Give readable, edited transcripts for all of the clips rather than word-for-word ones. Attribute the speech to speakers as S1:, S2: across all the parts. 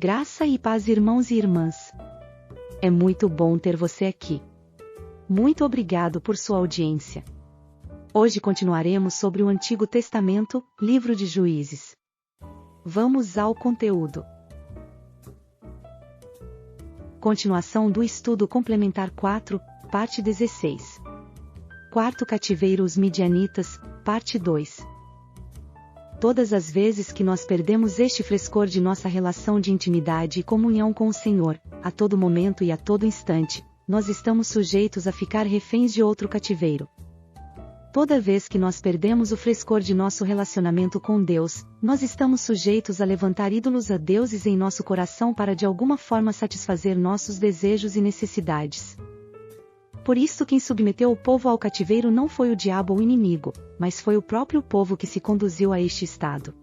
S1: Graça e paz, irmãos e irmãs. É muito bom ter você aqui. Muito obrigado por sua audiência. Hoje continuaremos sobre o Antigo Testamento, livro de Juízes. Vamos ao conteúdo. Continuação do estudo complementar 4, parte 16. Quarto cativeiro, os midianitas, parte 2. Todas as vezes que nós perdemos este frescor de nossa relação de intimidade e comunhão com o Senhor, a todo momento e a todo instante, nós estamos sujeitos a ficar reféns de outro cativeiro. Toda vez que nós perdemos o frescor de nosso relacionamento com Deus, nós estamos sujeitos a levantar ídolos a deuses em nosso coração para de alguma forma satisfazer nossos desejos e necessidades. Por isso, quem submeteu o povo ao cativeiro não foi o diabo ou o inimigo, mas foi o próprio povo que se conduziu a este estado.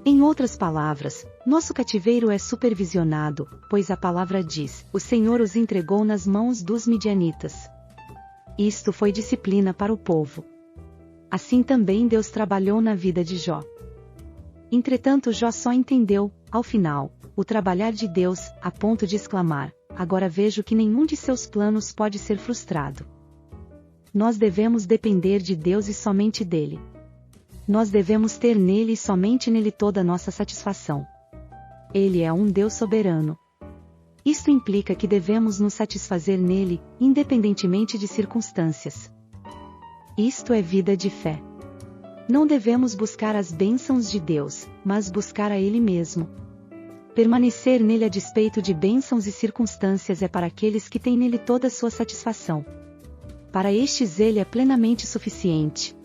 S1: Em outras palavras, nosso cativeiro é supervisionado, pois a palavra diz: o Senhor os entregou nas mãos dos midianitas. Isto foi disciplina para o povo. Assim também Deus trabalhou na vida de Jó. Entretanto, Jó só entendeu, ao final, o trabalhar de Deus, a ponto de exclamar: agora vejo que nenhum de seus planos pode ser frustrado. Nós devemos depender de Deus e somente dele. Nós devemos ter nele e somente nele toda a nossa satisfação. Ele é um Deus soberano. Isto implica que devemos nos satisfazer nele, independentemente de circunstâncias. Isto é vida de fé. Não devemos buscar as bênçãos de Deus, mas buscar a Ele mesmo. Permanecer nele a despeito de bênçãos e circunstâncias é para aqueles que têm nele toda a sua satisfação. Para estes ele é plenamente suficiente.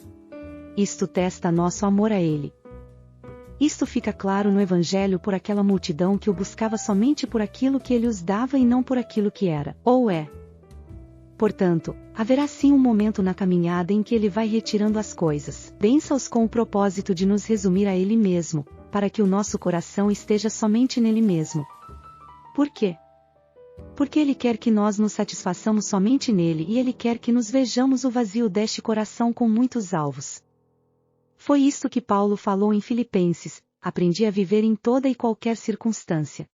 S1: Isto testa nosso amor a ele. Isto fica claro no Evangelho por aquela multidão que o buscava somente por aquilo que ele os dava e não por aquilo que era, ou é. Portanto, haverá sim um momento na caminhada em que ele vai retirando as coisas, bênçãos com o propósito de nos resumir a ele mesmo, para que o nosso coração esteja somente nele mesmo. Por quê? Porque ele quer que nós nos satisfaçamos somente nele e ele quer que nos vejamos o vazio deste coração com muitos alvos. Foi isto que Paulo falou em Filipenses: aprendi a viver em toda e qualquer circunstância.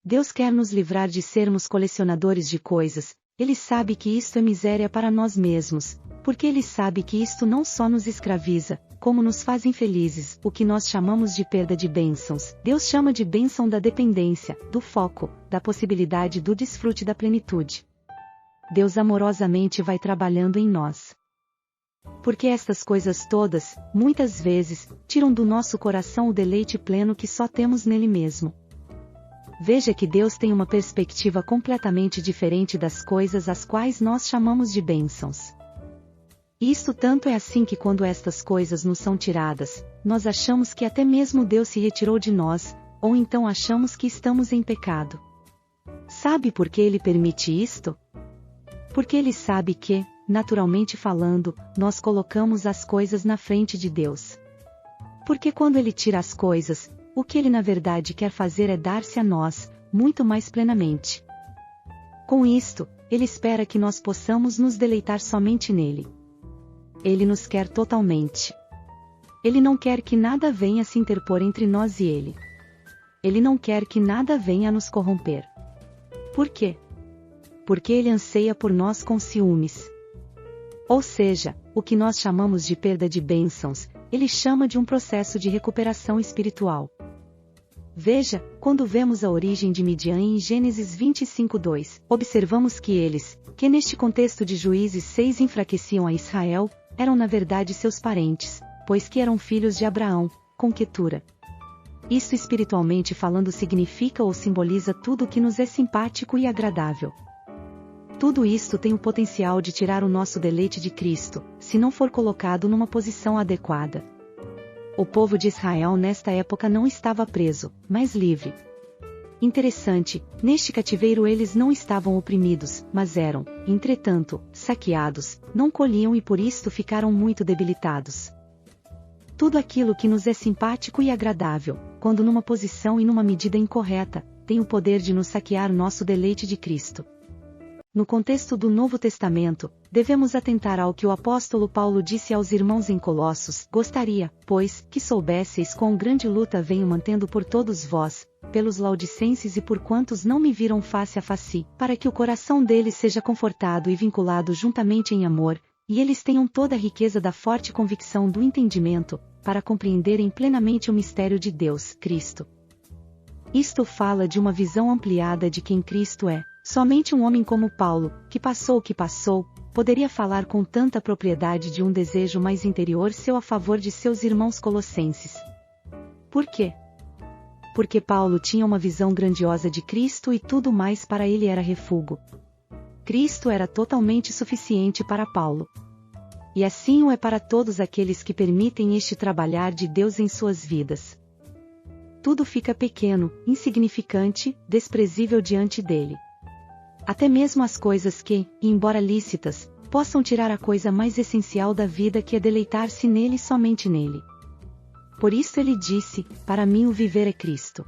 S1: Deus quer nos livrar de sermos colecionadores de coisas. Ele sabe que isto é miséria para nós mesmos, porque ele sabe que isto não só nos escraviza, como nos faz infelizes. O que nós chamamos de perda de bênçãos, Deus chama de bênção da dependência, do foco, da possibilidade do desfrute da plenitude. Deus amorosamente vai trabalhando em nós. Porque estas coisas todas, muitas vezes, tiram do nosso coração o deleite pleno que só temos nele mesmo. Veja que Deus tem uma perspectiva completamente diferente das coisas às quais nós chamamos de bênçãos. Isto tanto é assim que quando estas coisas nos são tiradas, nós achamos que até mesmo Deus se retirou de nós, ou então achamos que estamos em pecado. Sabe por que ele permite isto? Porque ele sabe que, naturalmente falando, nós colocamos as coisas na frente de Deus. Porque quando ele tira as coisas, o que ele na verdade quer fazer é dar-se a nós, muito mais plenamente. Com isto, ele espera que nós possamos nos deleitar somente nele. Ele nos quer totalmente. Ele não quer que nada venha se interpor entre nós e ele. Ele não quer que nada venha nos corromper. Por quê? Porque ele anseia por nós com ciúmes. Ou seja, o que nós chamamos de perda de bênçãos, ele chama de um processo de recuperação espiritual. Veja, quando vemos a origem de Midian em Gênesis 25:2, observamos que eles, que neste contexto de Juízes 6 enfraqueciam a Israel, eram na verdade seus parentes, pois que eram filhos de Abraão, com Quetura. Isso espiritualmente falando significa ou simboliza tudo o que nos é simpático e agradável. Tudo isto tem o potencial de tirar o nosso deleite de Cristo, se não for colocado numa posição adequada. O povo de Israel nesta época não estava preso, mas livre. Interessante, neste cativeiro eles não estavam oprimidos, mas eram, entretanto, saqueados, não colhiam e por isto ficaram muito debilitados. Tudo aquilo que nos é simpático e agradável, quando numa posição e numa medida incorreta, tem o poder de nos saquear nosso deleite de Cristo. no contexto do Novo Testamento, devemos atentar ao que o apóstolo Paulo disse aos irmãos em Colossos: gostaria, pois, que soubesseis quão grande luta venho mantendo por todos vós, pelos laodicenses e por quantos não me viram face a face, para que o coração deles seja confortado e vinculado juntamente em amor, e eles tenham toda a riqueza da forte convicção do entendimento, para compreenderem plenamente o mistério de Deus, Cristo. Isto fala de uma visão ampliada de quem Cristo é. Somente um homem como Paulo, que passou o que passou, poderia falar com tanta propriedade de um desejo mais interior seu a favor de seus irmãos colossenses. Por quê? Porque Paulo tinha uma visão grandiosa de Cristo e tudo mais para ele era refúgio. Cristo era totalmente suficiente para Paulo. E assim o é para todos aqueles que permitem este trabalhar de Deus em suas vidas. Tudo fica pequeno, insignificante, desprezível diante dele. Até mesmo as coisas que, embora lícitas, possam tirar a coisa mais essencial da vida, que é deleitar-se nele e somente nele. Por isso ele disse: para mim o viver é Cristo.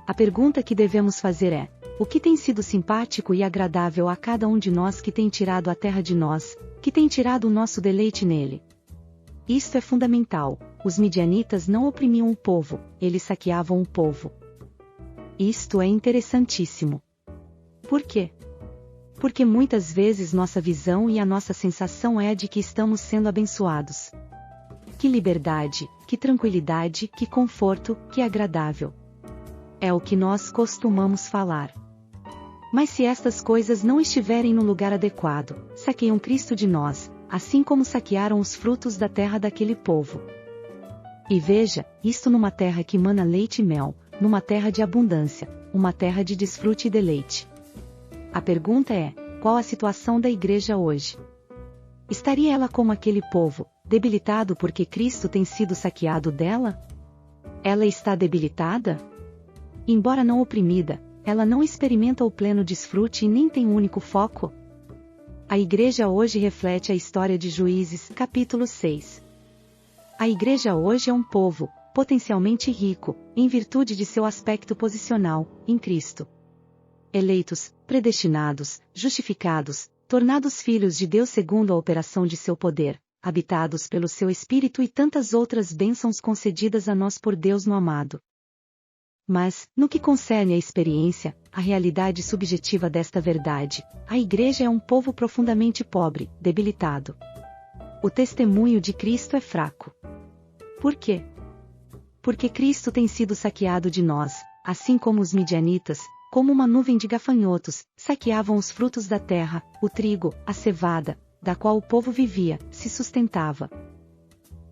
S1: A pergunta que devemos fazer é: o que tem sido simpático e agradável a cada um de nós que tem tirado a terra de nós, que tem tirado o nosso deleite nele? Isto é fundamental. Os midianitas não oprimiam o povo, eles saqueavam o povo. Isto é interessantíssimo. Por quê? Porque muitas vezes nossa visão e a nossa sensação é a de que estamos sendo abençoados. Que liberdade, que tranquilidade, que conforto, que agradável. É o que nós costumamos falar. Mas se estas coisas não estiverem no lugar adequado, saqueiam Cristo de nós, assim como saquearam os frutos da terra daquele povo. E veja, isto numa terra que mana leite e mel, numa terra de abundância, uma terra de desfrute e deleite. A pergunta é: qual a situação da igreja hoje? Estaria ela como aquele povo, debilitado porque Cristo tem sido saqueado dela? Ela está debilitada? Embora não oprimida, ela não experimenta o pleno desfrute e nem tem um único foco? A igreja hoje reflete a história de Juízes, capítulo 6. A igreja hoje é um povo, potencialmente rico, em virtude de seu aspecto posicional, em Cristo. Eleitos, predestinados, justificados, tornados filhos de Deus segundo a operação de seu poder, habitados pelo seu Espírito e tantas outras bênçãos concedidas a nós por Deus no amado. Mas, no que concerne à experiência, a realidade subjetiva desta verdade, a igreja é um povo profundamente pobre, debilitado. O testemunho de Cristo é fraco. Por quê? Porque Cristo tem sido saqueado de nós, assim como os midianitas, como uma nuvem de gafanhotos, saqueavam os frutos da terra, o trigo, a cevada, da qual o povo vivia, se sustentava.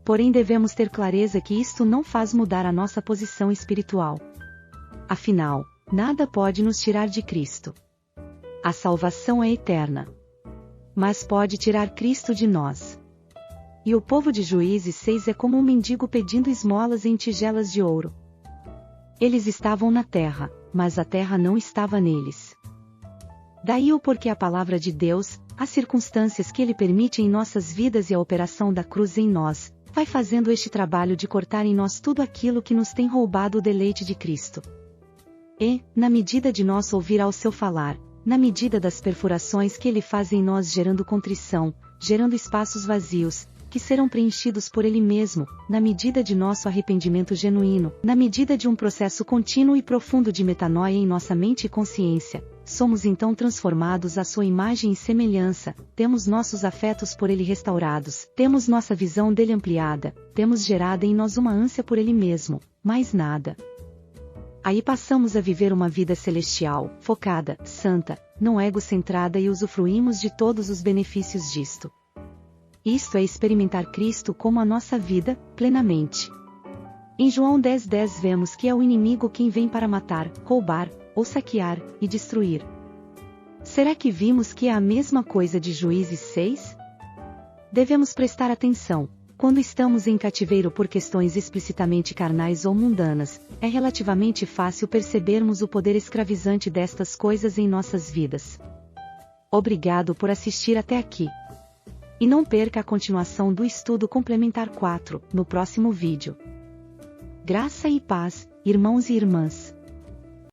S1: Porém devemos ter clareza que isto não faz mudar a nossa posição espiritual. Afinal, nada pode nos tirar de Cristo. A salvação é eterna. Mas pode tirar Cristo de nós. E o povo de Juízes 6 é como um mendigo pedindo esmolas em tigelas de ouro. Eles estavam na terra, mas a terra não estava neles. Daí o porquê a palavra de Deus, as circunstâncias que Ele permite em nossas vidas e a operação da cruz em nós, vai fazendo este trabalho de cortar em nós tudo aquilo que nos tem roubado o deleite de Cristo. E, na medida de nosso ouvir ao seu falar, na medida das perfurações que Ele faz em nós gerando contrição, gerando espaços vazios, que serão preenchidos por Ele mesmo, na medida de nosso arrependimento genuíno, na medida de um processo contínuo e profundo de metanoia em nossa mente e consciência, somos então transformados à sua imagem e semelhança, temos nossos afetos por Ele restaurados, temos nossa visão dele ampliada, temos gerada em nós uma ânsia por Ele mesmo, mais nada. Aí passamos a viver uma vida celestial, focada, santa, não egocentrada e usufruímos de todos os benefícios disto. Isto é experimentar Cristo como a nossa vida, plenamente. Em João 10:10 vemos que é o inimigo quem vem para matar, roubar, ou saquear, e destruir. Será que vimos que é a mesma coisa de Juízes 6? Devemos prestar atenção. Quando estamos em cativeiro por questões explicitamente carnais ou mundanas, é relativamente fácil percebermos o poder escravizante destas coisas em nossas vidas. Obrigado por assistir até aqui. E não perca a continuação do estudo complementar 4, no próximo vídeo. Graça e paz, irmãos e irmãs.